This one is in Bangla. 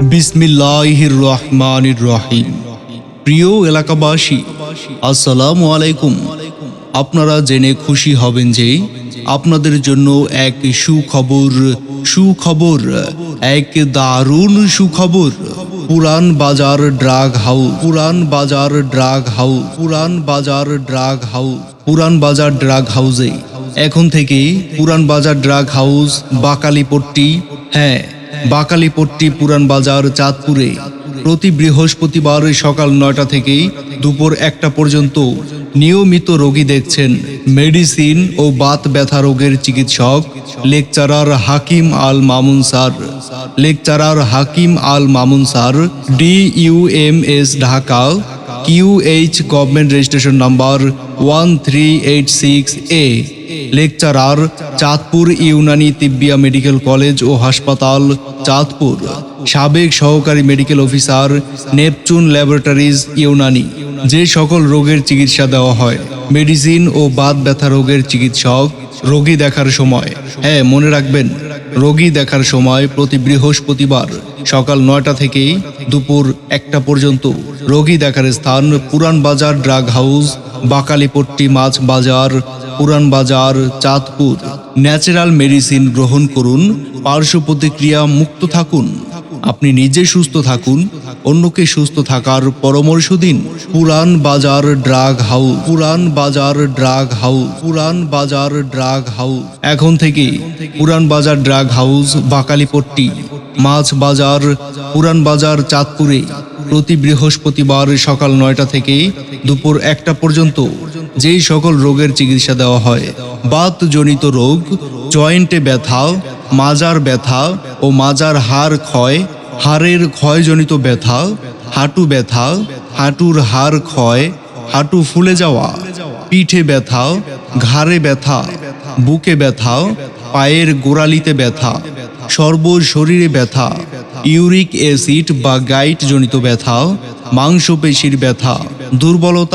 বিসমিল্লাহির রহমানির রহিম। প্রিয় এলাকাবাসী, আসসালামু আলাইকুম। আপনারা জেনে খুশি হবেন যে আপনাদের জন্য এক সুখবর, এক দারুণ সুখবর। পুরান বাজার ড্রাগ হাউসে এখন থেকে পুরান বাজার ড্রাগ হাউস বাকালীপট্টি, বাকালীপট্টি পুরান বাজার চাঁদপুরে প্রতি বৃহস্পতিবার সকাল 9টা থেকে দুপুর 1টা পর্যন্ত নিয়মিত রোগী দেখছেন মেডিসিন ও বাত ব্যথা রোগের চিকিৎসক lecturer Hakim Al Mamun sir, DUMS Dhaka, QH government registration number 1386A। Lecturer Chandpur Unani Tibbia medical college ও হাসপাতাল চাঁদপুর, সাবেক সহকারী medical officer Neptune laboratories Unani. যে সকল রোগের চিকিৎসা দেওয়া হয়, মেডিসিন ও বাত ব্যথা রোগের চিকিৎসক রোগী দেখার সময়, মনে রাখবেন, রোগী দেখার সময় প্রতি বৃহস্পতিবার সকাল 9টা থেকে দুপুর 1টা পর্যন্ত। রোগী দেখার স্থান পুরান বাজার ড্রাগ হাউস বাকালীপট্টি মাছ বাজার, পুরান বাজার চাঁদপুর। ন্যাচারাল মেডিসিন গ্রহণ করুন, পার্শ্ব প্রতিক্রিয়া মুক্ত থাকুন। আপনি নিজে সুস্থ থাকুন, অন্যকে সুস্থ থাকার পরামর্শ দিন। পুরান বাজার ড্রাগ হাউস এখন থেকে পুরান বাজার ড্রাগ হাউস বাকালীপট্টি মাছ বাজার, পুরান বাজার চাঁদপুরে প্রতি বৃহস্পতিবার সকাল 9টা থেকে দুপুর 1টা পর্যন্ত। যেই সকল রোগের চিকিৎসা দেওয়া হয়, বাতজনিত রোগ, জয়েন্টে ব্যথা, মাজার ব্যথা ও মাজার হাড়ের ক্ষয়জনিত ব্যথা, হাঁটুর হাড় ক্ষয়, হাঁটু ফুলে যাওয়া, পিঠে ব্যথা, ঘাড়ে ব্যথা, বুকে ব্যথা, পায়ের গোড়ালিতে ব্যথা, সর্বশরীরে ব্যথা, ইউরিক অ্যাসিড বা গাইট জনিত ব্যথা, মাংসপেশির ব্যথা, দুর্বলতা